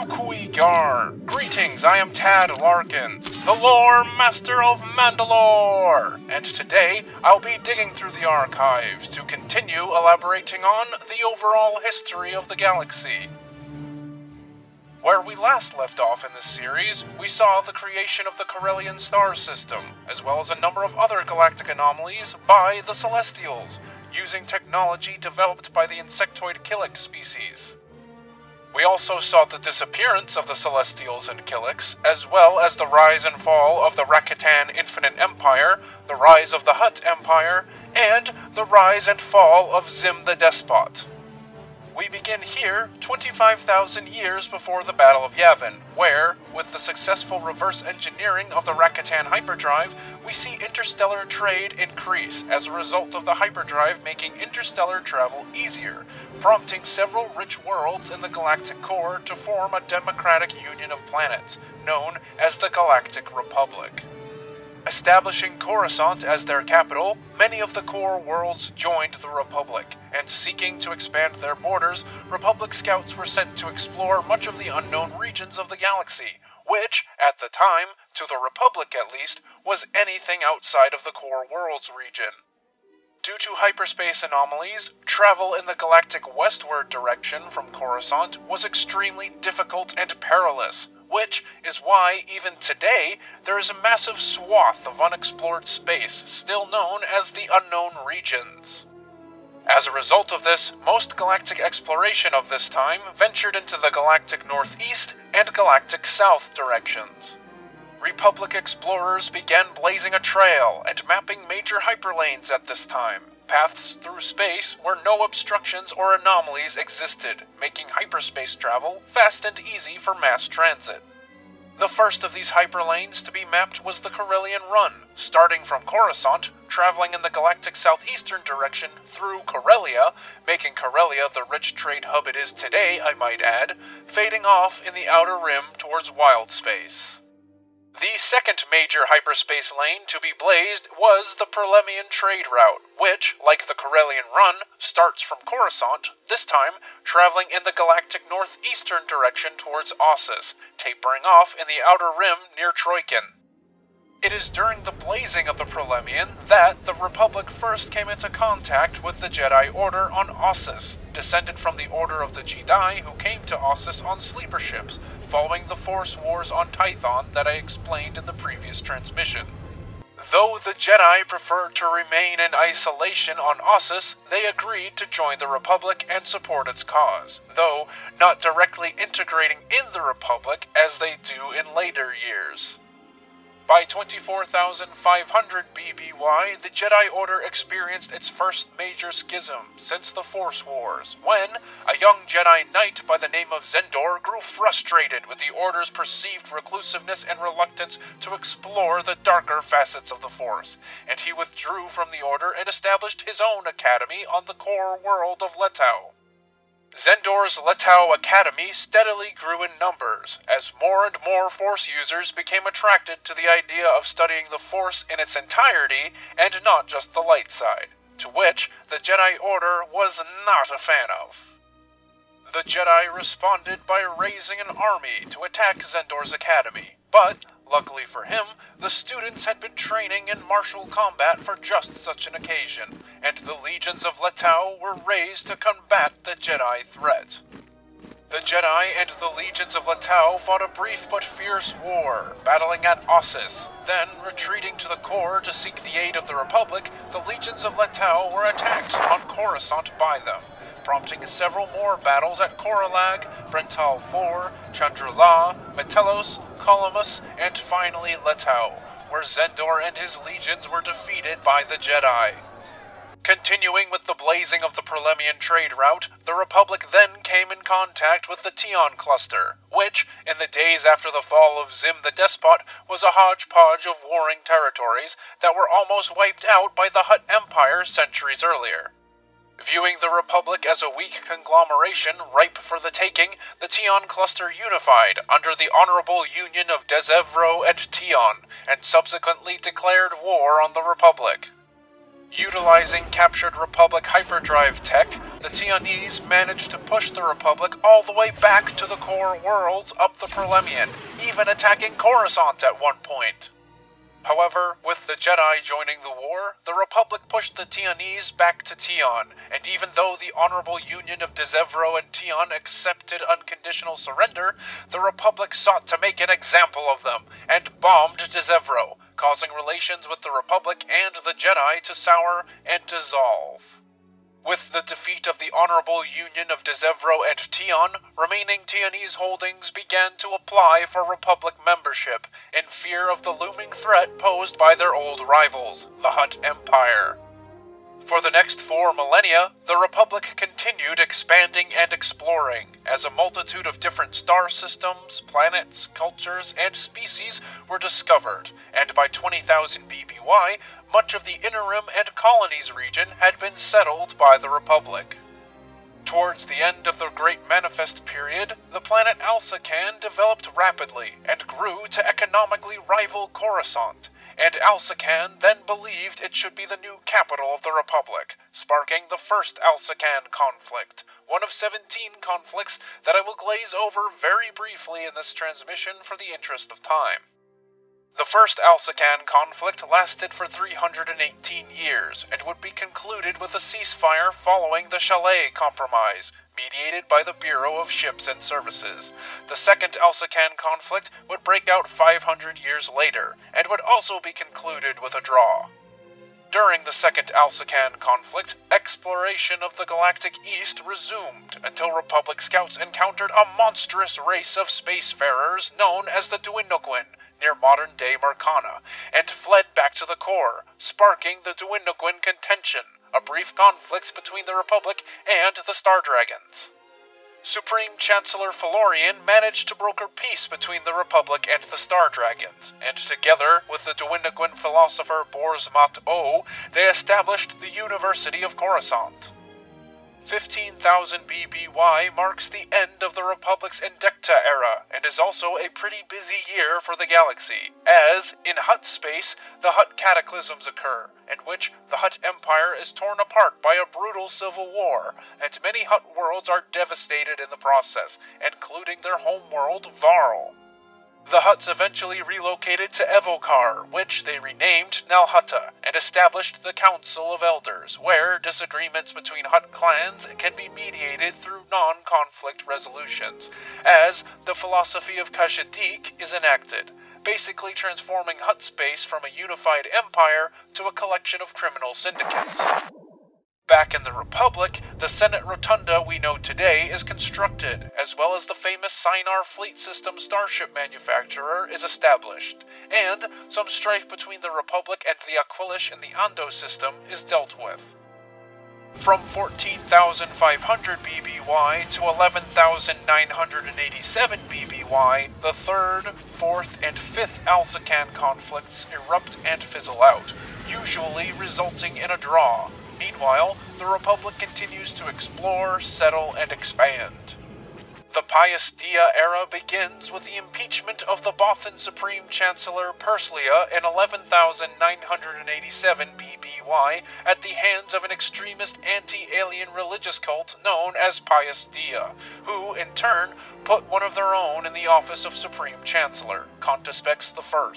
Kuigar. Greetings, I am Tad Larkin, the lore master of Manda-LORE, and today I'll be digging through the archives to continue elaborating on the overall history of the galaxy. Where we last left off in this series, we saw the creation of the Corellian star system, as well as a number of other galactic anomalies by the Celestials, using technology developed by the insectoid Killik species. We also saw the disappearance of the Celestials and Killiks, as well as the rise and fall of the Rakatan Infinite Empire, the rise of the Hutt Empire, and the rise and fall of Zim the Despot. We begin here 25,000 years before the Battle of Yavin, where, with the successful reverse engineering of the Rakatan hyperdrive, we see interstellar trade increase as a result of the hyperdrive making interstellar travel easier, prompting several rich worlds in the galactic core to form a democratic union of planets, known as the Galactic Republic. Establishing Coruscant as their capital, many of the core worlds joined the Republic, and seeking to expand their borders, Republic scouts were sent to explore much of the unknown regions of the galaxy, which, at the time, to the Republic at least, was anything outside of the core worlds region. Due to hyperspace anomalies, travel in the galactic westward direction from Coruscant was extremely difficult and perilous, which is why, even today, there is a massive swath of unexplored space still known as the Unknown Regions. As a result of this, most galactic exploration of this time ventured into the galactic northeast and galactic south directions. Republic explorers began blazing a trail and mapping major hyperlanes at this time, paths through space where no obstructions or anomalies existed, making hyperspace travel fast and easy for mass transit. The first of these hyperlanes to be mapped was the Corellian Run, starting from Coruscant, traveling in the galactic southeastern direction through Corellia, making Corellia the rich trade hub it is today, I might add, fading off in the outer rim towards wild space. The second major hyperspace lane to be blazed was the Perlemian trade route, which, like the Corellian Run, starts from Coruscant, this time traveling in the galactic northeastern direction towards Ossus, tapering off in the outer rim near Troikin. It is during the blazing of the Perlemian that the Republic first came into contact with the Jedi Order on Ossus, descended from the Order of the Jedi who came to Ossus on sleeper ships, following the Force Wars on Tython that I explained in the previous transmission. Though the Jedi preferred to remain in isolation on Ossus, they agreed to join the Republic and support its cause, though not directly integrating in the Republic as they do in later years. By 24,500 BBY, the Jedi Order experienced its first major schism since the Force Wars, when a young Jedi Knight by the name of Zendor grew frustrated with the Order's perceived reclusiveness and reluctance to explore the darker facets of the Force, and he withdrew from the Order and established his own academy on the core world of Letau. Zendor's Letau Academy steadily grew in numbers, as more and more Force users became attracted to the idea of studying the Force in its entirety and not just the light side, to which the Jedi Order was not a fan of. The Jedi responded by raising an army to attack Zendor's academy, but, luckily for him, the students had been training in martial combat for just such an occasion, and the legions of Letau were raised to combat the Jedi threat. The Jedi and the legions of Letau fought a brief but fierce war, battling at Ossus. Then, retreating to the core to seek the aid of the Republic, the legions of Letau were attacked on Coruscant by them, prompting several more battles at Coralag, Brental IV, Chandrila, Metelos, Columbus, and finally Letau, where Zendor and his legions were defeated by the Jedi. Continuing with the blazing of the Perlemian trade route, the Republic then came in contact with the Tion Cluster, which, in the days after the fall of Zim the Despot, was a hodgepodge of warring territories that were almost wiped out by the Hutt Empire centuries earlier. Viewing the Republic as a weak conglomeration ripe for the taking, the Tion Cluster unified under the honorable union of Dezevro and Tion, and subsequently declared war on the Republic. Utilizing captured Republic hyperdrive tech, the Tionese managed to push the Republic all the way back to the core worlds up the Prelemian, even attacking Coruscant at one point. However, with the Jedi joining the war, the Republic pushed the Tionese back to Tion, and even though the honorable union of Dezevro and Tion accepted unconditional surrender, the Republic sought to make an example of them, and bombed Dezevro, causing relations with the Republic and the Jedi to sour and dissolve. With the defeat of the honorable union of Dezevro and Tion, remaining Tionese holdings began to apply for Republic membership, in fear of the looming threat posed by their old rivals, the Hutt Empire. For the next 4 millennia, the Republic continued expanding and exploring, as a multitude of different star systems, planets, cultures, and species were discovered, and by 20,000 BBY, much of the Inner Rim and Colonies region had been settled by the Republic. Towards the end of the Great Manifest period, the planet Alsacan developed rapidly and grew to economically rival Coruscant, and Alsacan then believed it should be the new capital of the Republic, sparking the first Alsacan conflict, one of 17 conflicts that I will glaze over very briefly in this transmission for the interest of time. The first Alsacan conflict lasted for 318 years, and would be concluded with a ceasefire following the Chalet Compromise, mediated by the Bureau of Ships and Services. The second Alsacan conflict would break out 500 years later, and would also be concluded with a draw. During the second Alsacan conflict, exploration of the galactic east resumed until Republic scouts encountered a monstrous race of spacefarers known as the Duinoguin, near modern-day Marcana, and fled back to the core, sparking the Duinoguin contention, a brief conflict between the Republic and the Star Dragons. Supreme Chancellor Felorian managed to broker peace between the Republic and the Star Dragons, and together with the Duinoguin philosopher Borzmat O, they established the University of Coruscant. 15,000 BBY marks the end of the Republic's Indecta era, and is also a pretty busy year for the galaxy, as, in Hutt space, the Hutt cataclysms occur, in which the Hutt Empire is torn apart by a brutal civil war, and many Hutt worlds are devastated in the process, including their homeworld, Varl. The Hutts eventually relocated to Evokar, which they renamed Nalhutta, and established the Council of Elders, where disagreements between Hutt clans can be mediated through non-conflict resolutions, as the philosophy of Kashyyyk is enacted, basically transforming Hutt space from a unified empire to a collection of criminal syndicates. Back in the Republic, the Senate Rotunda we know today is constructed, as well as the famous Sinar Fleet System starship manufacturer is established, and some strife between the Republic and the Aquilish in the Ando system is dealt with. From 14,500 BBY to 11,987 BBY, the 3rd, 4th, and 5th Alsacan conflicts erupt and fizzle out, usually resulting in a draw. Meanwhile, the Republic continues to explore, settle, and expand. The Pious Dea era begins with the impeachment of the Bothan Supreme Chancellor Perslia in 11,987 BBY at the hands of an extremist anti-alien religious cult known as Pious Dea, who, in turn, put one of their own in the office of Supreme Chancellor, Contuspex I.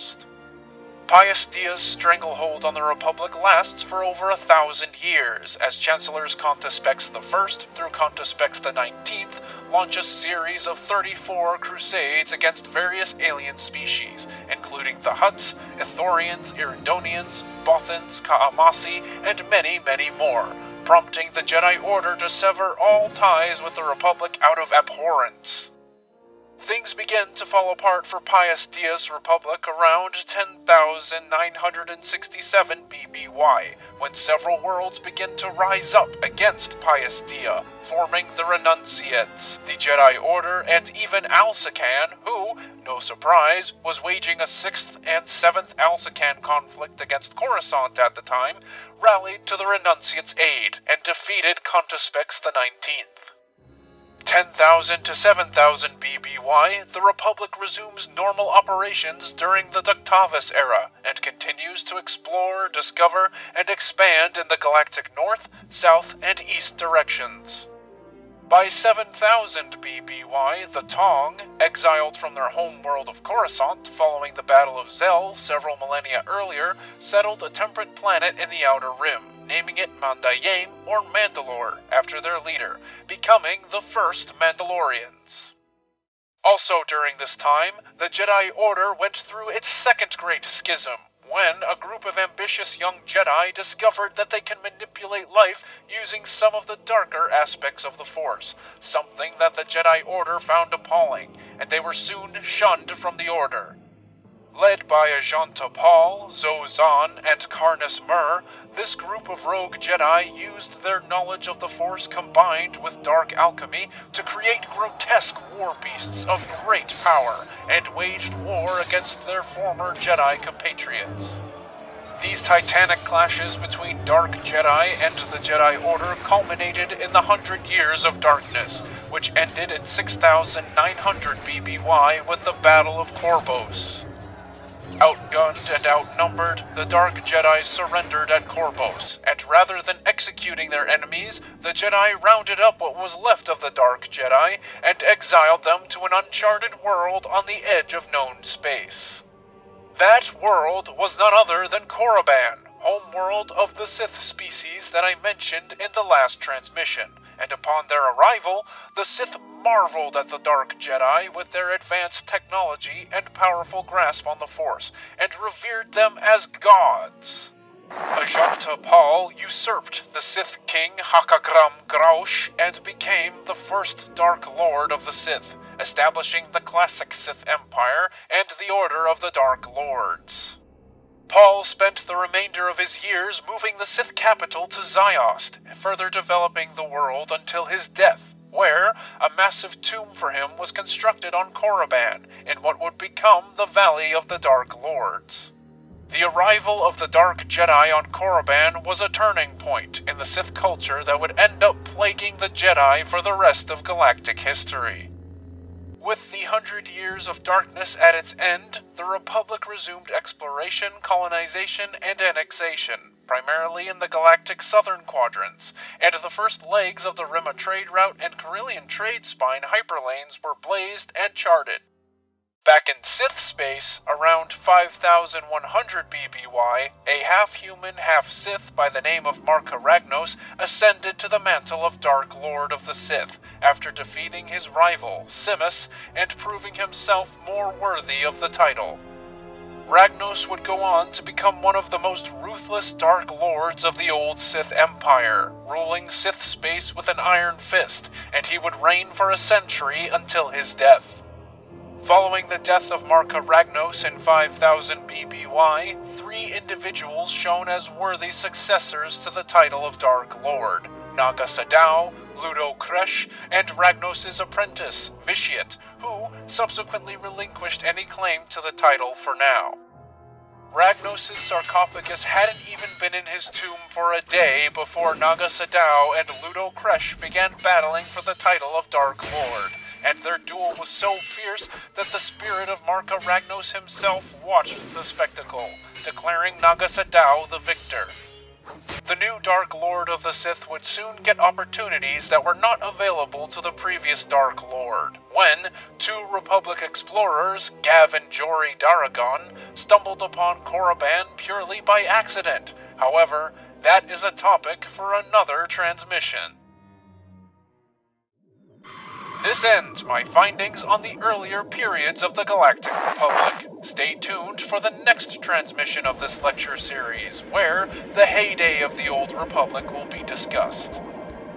Pious Dea's stranglehold on the Republic lasts for over 1,000 years, as Chancellors Contuspex I through Contuspex XIX launch a series of 34 crusades against various alien species, including the Hutts, Ithorians, Iridonians, Bothans, Ka'amasi, and many, many more, prompting the Jedi Order to sever all ties with the Republic out of abhorrence. Things begin to fall apart for Pious Dea's Republic around 10,967 BBY, when several worlds begin to rise up against Pious Dea, forming the Renunciates, the Jedi Order, and even Alsacan, who, no surprise, was waging a 6th and 7th Alsacan conflict against Coruscant at the time, rallied to the Renunciates' aid, and defeated Contuspex XIX. 10,000 to 7,000 BBY BBY, the Republic resumes normal operations during the Ductavis era, and continues to explore, discover, and expand in the galactic north, south, and east directions. By 7000 BBY, the Tong, exiled from their home world of Coruscant following the Battle of Zell several millennia earlier, settled a temperate planet in the Outer Rim, naming it Manda-LORE, or Manda-LORE, after their leader, becoming the first Mandalorians. Also during this time, the Jedi Order went through its second great schism, when a group of ambitious young Jedi discovered that they can manipulate life using some of the darker aspects of the Force, something that the Jedi Order found appalling, and they were soon shunned from the Order. Led by Ajanta Pal, Zozan, and Karnus Mur, this group of rogue Jedi used their knowledge of the Force combined with dark alchemy to create grotesque war beasts of great power, and waged war against their former Jedi compatriots. These titanic clashes between dark Jedi and the Jedi Order culminated in the 100 Years of Darkness, which ended in 6900 BBY with the Battle of Corvos. Outgunned and outnumbered, the Dark Jedi surrendered at Corvos, and rather than executing their enemies, the Jedi rounded up what was left of the Dark Jedi and exiled them to an uncharted world on the edge of known space. That world was none other than Korriban, homeworld of the Sith species that I mentioned in the last transmission, and upon their arrival, the Sith marveled at the Dark Jedi with their advanced technology and powerful grasp on the Force, and revered them as gods. Ajanta Pal usurped the Sith King Hakagram Graush and became the first Dark Lord of the Sith, establishing the classic Sith Empire and the Order of the Dark Lords. Paul spent the remainder of his years moving the Sith capital to Ziost, further developing the world until his death, where a massive tomb for him was constructed on Korriban, in what would become the Valley of the Dark Lords. The arrival of the Dark Jedi on Korriban was a turning point in the Sith culture that would end up plaguing the Jedi for the rest of galactic history. With the 100 Years of Darkness at its end, the Republic resumed exploration, colonization, and annexation, primarily in the galactic southern quadrants, and the first legs of the Rimma trade route and Corellian trade spine hyperlanes were blazed and charted. Back in Sith space, around 5100 BBY, a half-human, half-Sith by the name of Marka Ragnos ascended to the mantle of Dark Lord of the Sith, after defeating his rival, Simus, and proving himself more worthy of the title. Ragnos would go on to become one of the most ruthless Dark Lords of the old Sith Empire, ruling Sith space with an iron fist, and he would reign for a century until his death. Following the death of Marka Ragnos in 5000 BBY, 3 individuals shown as worthy successors to the title of Dark Lord: Naga Sadow, Ludo Kresh, and Ragnos' apprentice, Vitiate, who subsequently relinquished any claim to the title for now. Ragnos' sarcophagus hadn't even been in his tomb for a day before Naga Sadow and Ludo Kresh began battling for the title of Dark Lord, and their duel was so fierce that the spirit of Marka Ragnos himself watched the spectacle, declaring Naga Sadow the victor. The new Dark Lord of the Sith would soon get opportunities that were not available to the previous Dark Lord, when 2 Republic explorers, Gav and Jory Daragon, stumbled upon Korriban purely by accident. However, that is a topic for another transmission. This ends my findings on the earlier periods of the Galactic Republic. Stay tuned for the next transmission of this lecture series, where the heyday of the Old Republic will be discussed.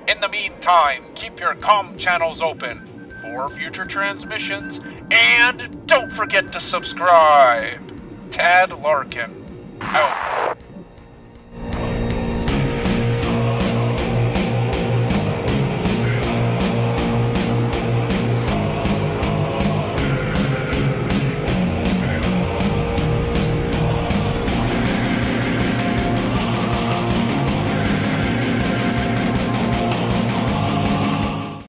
In the meantime, keep your comm channels open for future transmissions, and don't forget to subscribe. Tad Larkin, out.